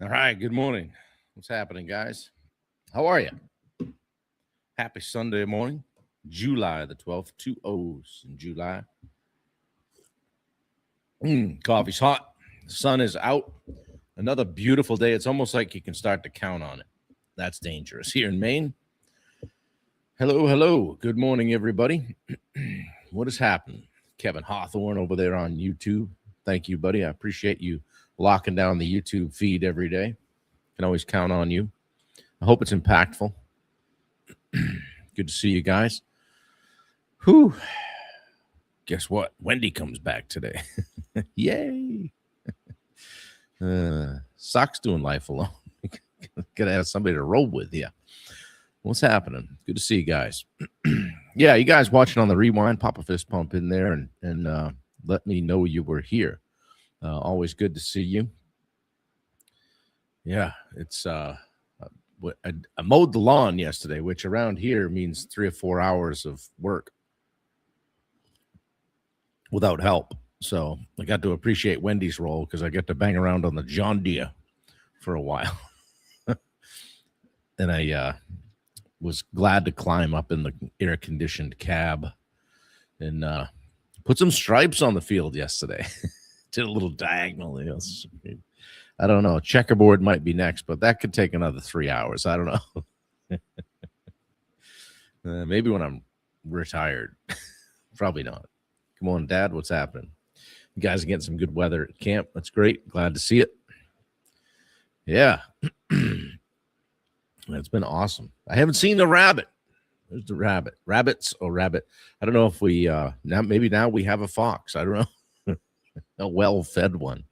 All right, good morning. What's happening, guys? How are you? Happy Sunday morning, July the 12th, two O's in July. Coffee's hot. The sun is out. Another beautiful day. It's almost like you can start to count on it. That's dangerous. Here in Maine. Hello, hello. Good morning, everybody. What has happened? Kevin Hawthorne over there on YouTube. Thank you, buddy. I appreciate you locking down the YouTube feed every day. Can always count on you. I hope it's impactful. Good to see you guys. Whew. Guess what? Wendy comes back today. Yay. Sucks doing life alone. Gotta have somebody to roll with. Yeah. What's happening? Good to see you guys. Yeah, you guys watching on the rewind, pop a fist pump in there and let me know you were here. Always good to see you. Yeah, it's I mowed the lawn yesterday, which around here means 3 or 4 hours of work without help. So I got to appreciate Wendy's role because I get to bang around on the John Deere for a while. And I was glad to climb up in the air-conditioned cab and put some stripes on the field yesterday. Did a little diagonal. I don't know. Checkerboard might be next, but that could take another 3 hours. I don't know. Maybe when I'm retired. Probably not. Come on, Dad. What's happening? You guys are getting some good weather at camp. That's great. Glad to see it. Yeah. It's been awesome. I haven't seen the rabbit. There's the rabbit. Rabbits or rabbit. I don't know if we now we have a fox. I don't know. A well-fed one.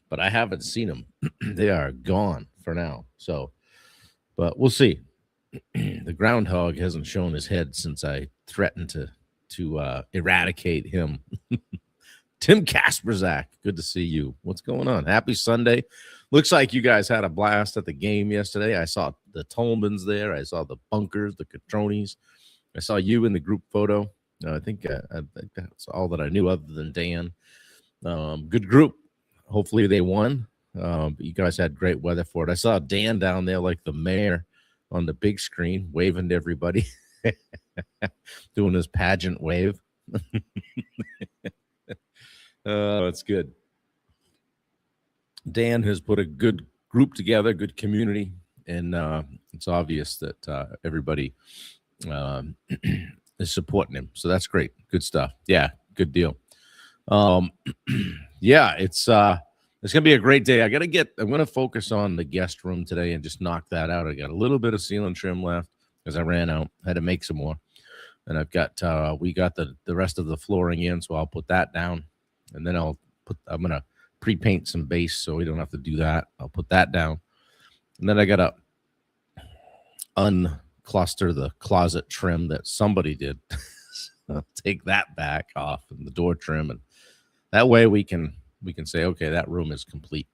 But I haven't seen them. They are gone for now. So, but we'll see. The groundhog hasn't shown his head since I threatened to eradicate him. Tim Kasperzak, good to see you. What's going on? Happy Sunday. Looks like you guys had a blast at the game yesterday. I saw the Tolmans there. I saw the Bunkers, the Catronis. I saw you in the group photo. I think that's all that I knew other than Dan. Good group. Hopefully they won. But you guys had great weather for it. I saw Dan down there like the mayor on the big screen, waving to everybody, doing his pageant wave. That's good. Dan has put a good group together, good community, and it's obvious that everybody is supporting him. So that's great. Good stuff. Yeah, good deal. Yeah, it's gonna be a great day. I'm gonna focus on the guest room today and just knock that out. I got a little bit of ceiling trim left because I ran out, had to make some more. And I've got we got the rest of the flooring in, so I'll put that down. And then I'm gonna pre-paint some base so we don't have to do that. I'll put that down. And then I gotta uncluster the closet trim that somebody did. I'll take that back off and the door trim, and that way we can say, okay, that room is complete.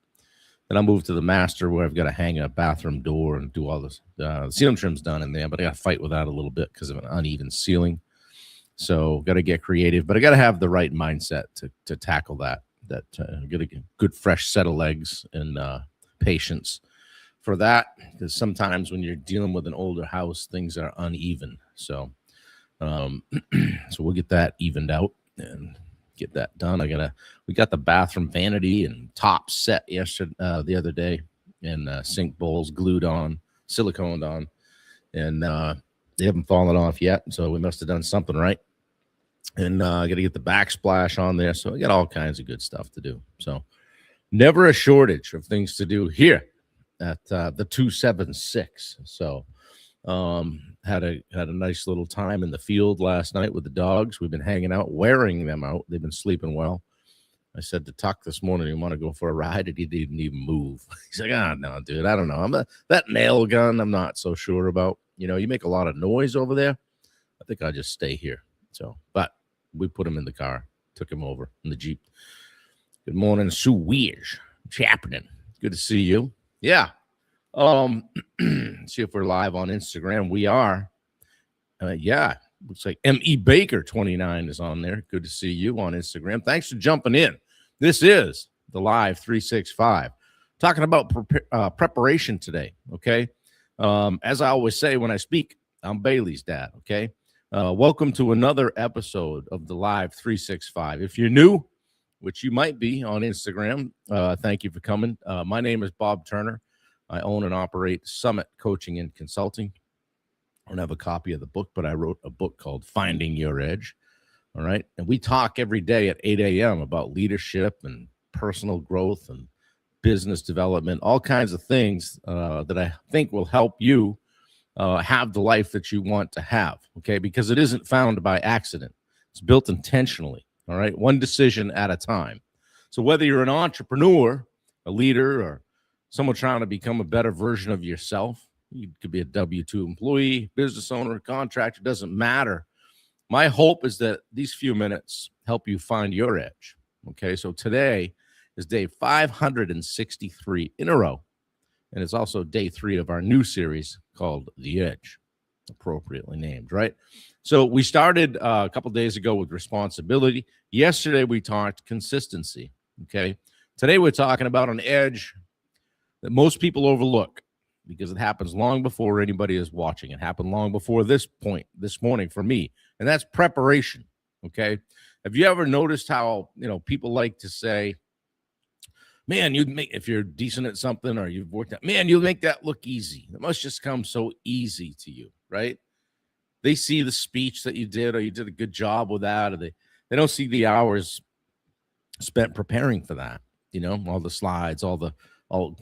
Then I'll move to the master where I've got to hang a bathroom door and do all this. The ceiling trim's done in there, but I got to fight with that a little bit because of an uneven ceiling. So got to get creative, but I got to have the right mindset to tackle that. Get a good fresh set of legs and patience for that, because sometimes when you're dealing with an older house, things are uneven. So so we'll get that evened out and get that done. We got the bathroom vanity and top set yesterday, the other day, and sink bowls glued on, siliconed on, and they haven't fallen off yet. So we must have done something right. And I got to get the backsplash on there. So I got all kinds of good stuff to do. So never a shortage of things to do here at the 276. So had a nice little time in the field last night with the dogs. We've been hanging out, wearing them out. They've been sleeping well. I said to Tuck this morning, you want to go for a ride? And he didn't even move. He's like, no, dude, I don't know. That nail gun, I'm not so sure about. You make a lot of noise over there. I think I'll just stay here. So, but we put him in the car, took him over in the Jeep. Good morning, Sue Weir's. What's happening? Good to see you. Yeah. See if we're live on Instagram. We are. Yeah. Looks like M.E. Baker 29 is on there. Good to see you on Instagram. Thanks for jumping in. This is the Live 365. Talking about preparation today, okay? As I always say when I speak, I'm Bailey's dad, okay? Welcome to another episode of the Live 365. If you're new, which you might be on Instagram, thank you for coming. My name is Bob Turner. I own and operate Summit Coaching and Consulting. I don't have a copy of the book, but I wrote a book called Finding Your Edge, all right? And we talk every day at 8 a.m. about leadership and personal growth and business development, all kinds of things that I think will help you have the life that you want to have, okay? Because it isn't found by accident. It's built intentionally, all right? One decision at a time. So whether you're an entrepreneur, a leader, or someone trying to become a better version of yourself, you could be a W-2 employee, business owner, contractor, doesn't matter. My hope is that these few minutes help you find your edge, okay? So today is day 563 in a row. And it's also day 3 of our new series called The Edge, appropriately named, right? So we started a couple days ago with responsibility. Yesterday, we talked consistency, okay? Today, we're talking about an edge that most people overlook because it happens long before anybody is watching. It happened long before this point, this morning for me, and that's preparation, okay? Have you ever noticed how, people like to say, man, you'd make, if you're decent at something or you've worked out, man, you'll make that look easy. It must just come so easy to you, right? They see the speech that you did, or you did a good job with that, or they don't see the hours spent preparing for that, all the slides, all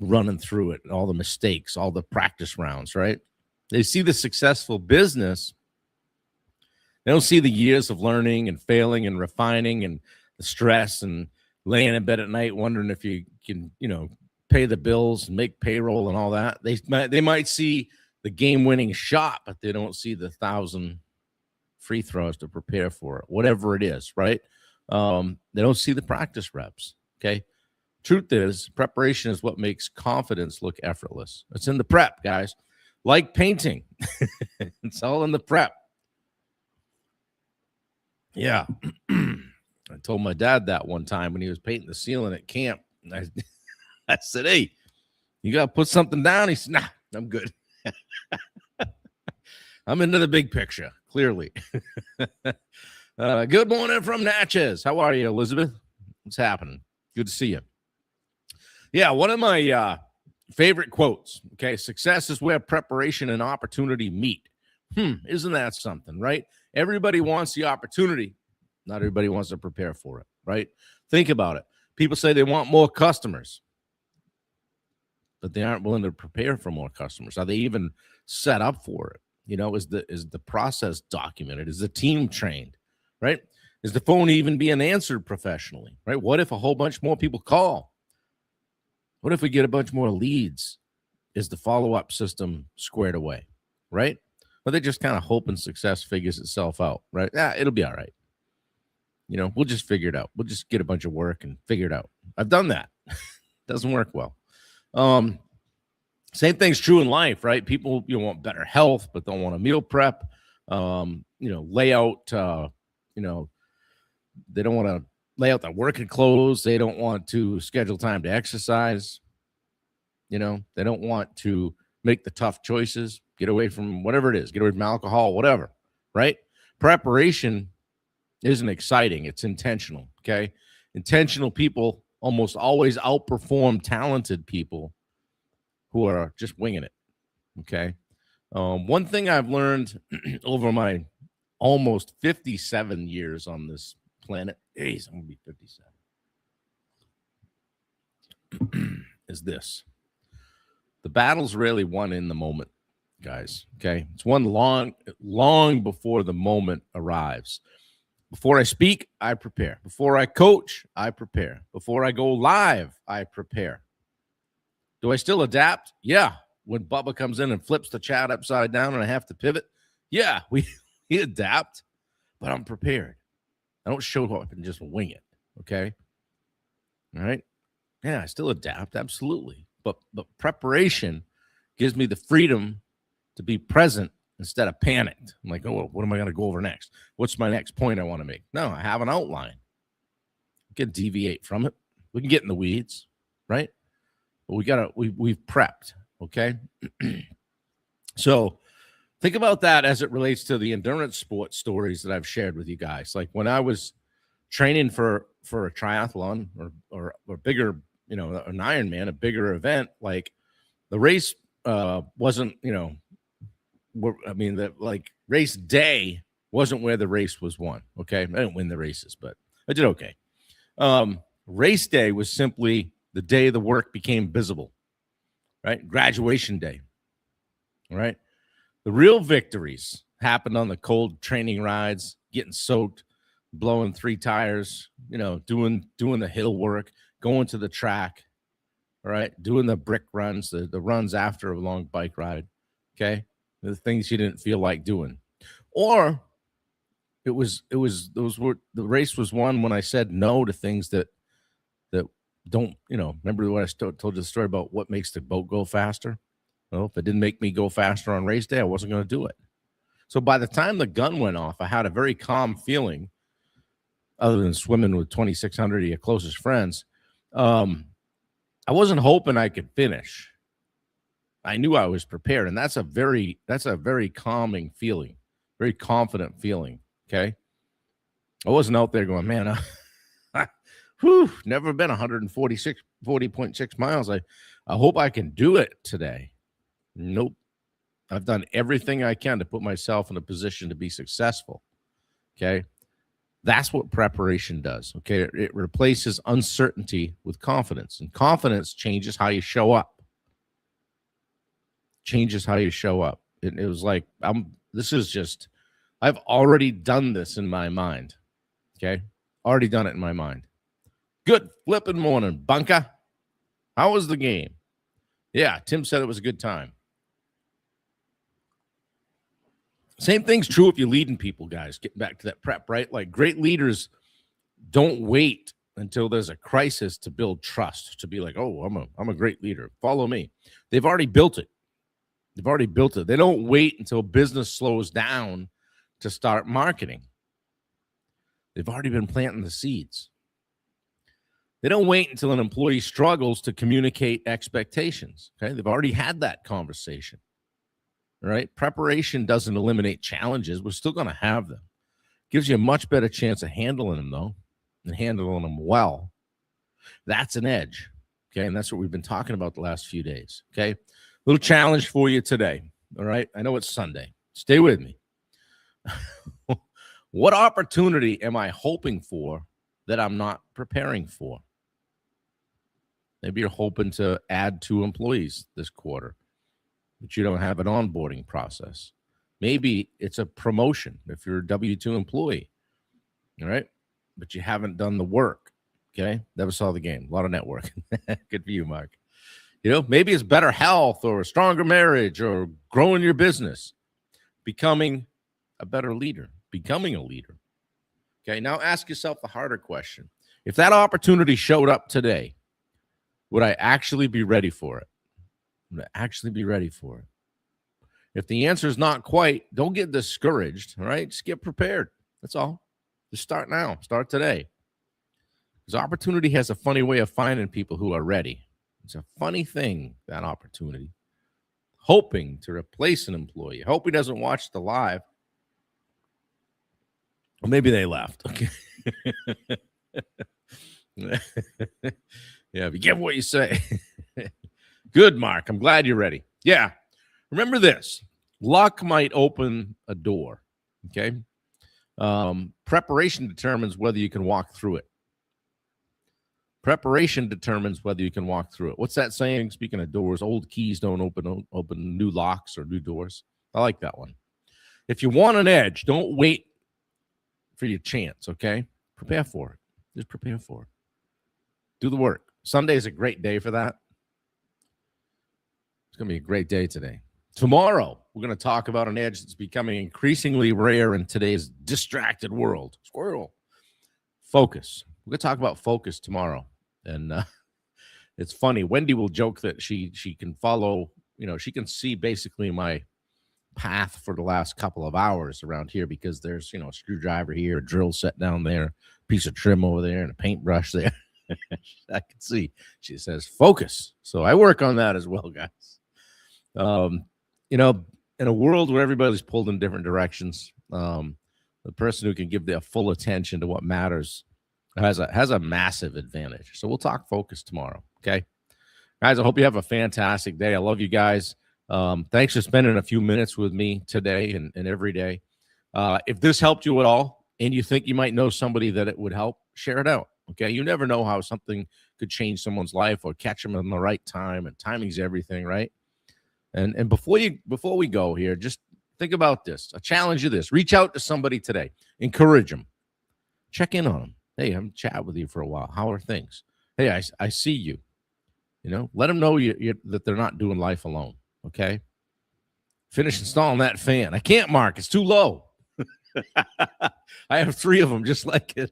running through it, all the mistakes, all the practice rounds, right? They see the successful business. They don't see the years of learning and failing and refining and the stress and laying in bed at night wondering if you can, pay the bills and make payroll and all that. They might see the game-winning shot, but they don't see the 1,000 free throws to prepare for it, whatever it is, right? They don't see the practice reps, okay? Truth is, preparation is what makes confidence look effortless. It's in the prep, guys. Like painting. It's all in the prep. Yeah. I told my dad that one time when he was painting the ceiling at camp. I said, hey, you got to put something down. He said, nah, I'm good. I'm into the big picture, clearly. Good morning from Natchez. How are you, Elizabeth? What's happening? Good to see you. Yeah, one of my favorite quotes, okay, success is where preparation and opportunity meet. Isn't that something, right? Everybody wants the opportunity. Not everybody wants to prepare for it, right? Think about it. People say they want more customers, but they aren't willing to prepare for more customers. Are they even set up for it? Is the process documented? Is the team trained, right? Is the phone even being answered professionally, right? What if a whole bunch more people call? What if we get a bunch more leads? Is the follow-up system squared away, right? But they just kind of hoping success figures itself out, right? It'll be all right. We'll just figure it out. We'll just get a bunch of work and figure it out. I've done that. Doesn't work well. Same thing's true in life, right? People, want better health, but don't want a meal prep. Layout, they don't want to lay out their working clothes. They don't want to schedule time to exercise. They don't want to make the tough choices, get away from whatever it is, get away from alcohol, whatever, right? Preparation isn't exciting. It's intentional, okay? Intentional people almost always outperform talented people who are just winging it, okay? One thing I've learned over my almost 57 years on this planet, geez, I'm going to be 57, is this. The battle's really won in the moment, guys, okay? It's won long before the moment arrives. Before I speak, I prepare. Before I coach, I prepare. Before I go live, I prepare. Do I still adapt? Yeah. When Bubba comes in and flips the chat upside down and I have to pivot, yeah, we adapt, but I'm prepared. I don't show up and just wing it, okay? All right? Yeah, I still adapt, absolutely. But preparation gives me the freedom to be present instead of panicked. I'm like, oh, what am I going to go over next? What's my next point I want to make? No, I have an outline. We can deviate from it. We can get in the weeds, right? but we've prepped. Okay. So think about that as it relates to the endurance sports stories that I've shared with you guys. Like when I was training for a triathlon or bigger, an Ironman, a bigger event, like the race wasn't, race day wasn't where the race was won. Okay. I didn't win the races, but I did okay. Race day was simply the day the work became visible, right? Graduation day, right? The real victories happened on the cold training rides, getting soaked, blowing 3 tires, doing the hill work, going to the track, all right, doing the brick runs, the runs after a long bike ride, okay, the things you didn't feel like doing. Or the race was won when I said no to things that don't, remember what I told you the story about what makes the boat go faster? Well, if it didn't make me go faster on race day, I wasn't going to do it. So by the time the gun went off, I had a very calm feeling, other than swimming with 2,600 of your closest friends. I wasn't hoping I could finish. I knew I was prepared, and that's a very calming feeling, very confident feeling. Okay, I wasn't out there going, man, never been 40.6 miles. I hope I can do it today. Nope. I've done everything I can to put myself in a position to be successful. Okay. That's what preparation does. Okay. It replaces uncertainty with confidence, and confidence changes how you show up. It was like, I've already done this in my mind. Okay. Already done it in my mind. Good flipping morning, Bunker. How was the game? Yeah. Tim said it was a good time. Same thing's true if you're leading people, guys. Getting back to that prep, right? Like great leaders don't wait until there's a crisis to build trust, to be like, oh, I'm a great leader. Follow me. They've already built it. They don't wait until business slows down to start marketing. They've already been planting the seeds. They don't wait until an employee struggles to communicate expectations. Okay. They've already had that conversation. Right? Preparation doesn't eliminate challenges. We're still going to have them. Gives you a much better chance of handling them, though, and handling them well. That's an edge. Okay. And that's what we've been talking about the last few days. Okay. Little challenge for you today. All right. I know it's Sunday. Stay with me. What opportunity am I hoping for that I'm not preparing for? Maybe you're hoping to add 2 employees this quarter, but you don't have an onboarding process. Maybe it's a promotion if you're a W-2 employee, all right? But you haven't done the work, okay? Never saw the game. A lot of networking. Good for you, Mark. Maybe it's better health or a stronger marriage or growing your business, becoming a better leader, becoming a leader. Okay, now ask yourself the harder question. If that opportunity showed up today, would I actually be ready for it? If the answer is not quite, don't get discouraged, all right? Just get prepared. That's all. Just start now. Start today. Because opportunity has a funny way of finding people who are ready. It's a funny thing, that opportunity. Hoping to replace an employee. Hope he doesn't watch the live. Or maybe they left. Okay. Yeah, be careful what you say. Good, Mark. I'm glad you're ready. Yeah. Remember this. Luck might open a door. Okay. Preparation determines whether you can walk through it. What's that saying? Speaking of doors, old keys don't open new locks or new doors. I like that one. If you want an edge, don't wait for your chance, okay? Prepare for it. Just prepare for it. Do the work. Sunday is a great day for that. It's going to be a great day today. Tomorrow, we're going to talk about an edge that's becoming increasingly rare in today's distracted world. Squirrel. Focus. We're going to talk about focus tomorrow. And it's funny. Wendy will joke that she can follow, she can see basically my path for the last couple of hours around here because there's, a screwdriver here, a drill set down there, a piece of trim over there, and a paintbrush there. I can see. She says, focus. So I work on that as well, guys. You know, in a world where everybody's pulled in different directions, the person who can give their full attention to what matters has a massive advantage. So we'll talk focus tomorrow. Okay. Guys, I hope you have a fantastic day. I love you guys. Thanks for spending a few minutes with me today and every day. If this helped you at all and you think you might know somebody that it would help, share it out. Okay. You never know how something could change someone's life or catch them in the right time, and timing's everything, right? And before we go here, just think about this. I challenge you this. Reach out to somebody today. Encourage them. Check in on them. Hey, I haven't chatted with you for a while. How are things? Hey, I see you. You know, let them know that they're not doing life alone. Okay. Finish installing that fan. I can't, Mark. It's too low. I have 3 of them just like it.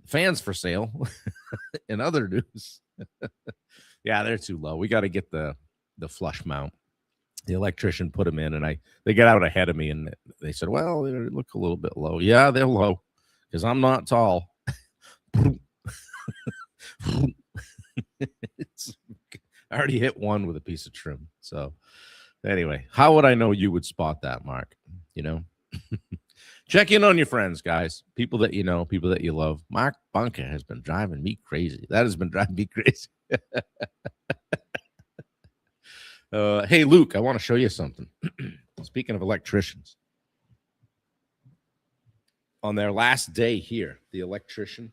Fans for sale. In other news. Yeah, they're too low. We got to get the flush mount. The electrician put them in, and they got out ahead of me, and they said, well, they look a little bit low. Yeah, they're low because I'm not tall. I already hit one with a piece of trim. So anyway, how would I know you would spot that, Mark? You know, check in on your friends, guys, people that you know, people that you love. Mark Bunker has been driving me crazy. That has been driving me crazy. Hey, Luke, I want to show you something. Speaking of electricians, on their last day here, the electricians,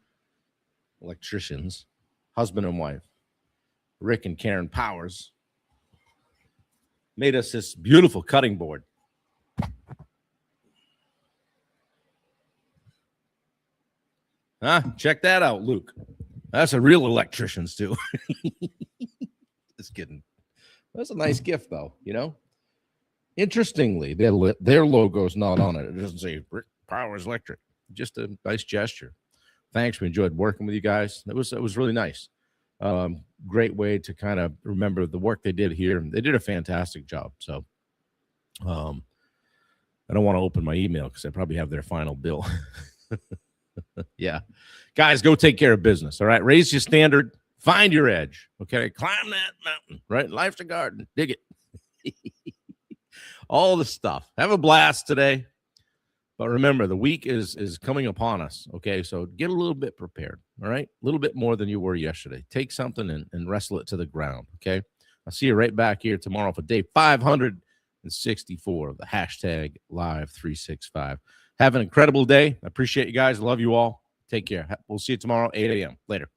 husband and wife, Rick and Karen Powers, made us this beautiful cutting board. Huh? Check that out, Luke. That's a real electrician's too. Just kidding. That's a nice gift, though, you know? Interestingly, their logo's not on it. It doesn't say Rick Powers Electric. Just a nice gesture. Thanks. We enjoyed working with you guys. It was really nice. Great way to kind of remember the work they did here. They did a fantastic job. So I don't want to open my email because I probably have their final bill. Yeah. Guys, go take care of business, all right? Raise your standard. Find your edge, okay? Climb that mountain, right? Life's a garden. Dig it. All the stuff. Have a blast today. But remember, the week is coming upon us, okay? So get a little bit prepared, all right? A little bit more than you were yesterday. Take something and wrestle it to the ground, okay? I'll see you right back here tomorrow for day 564 of the hashtag Live 365. Have an incredible day. I appreciate you guys. Love you all. Take care. We'll see you tomorrow, 8 a.m. Later.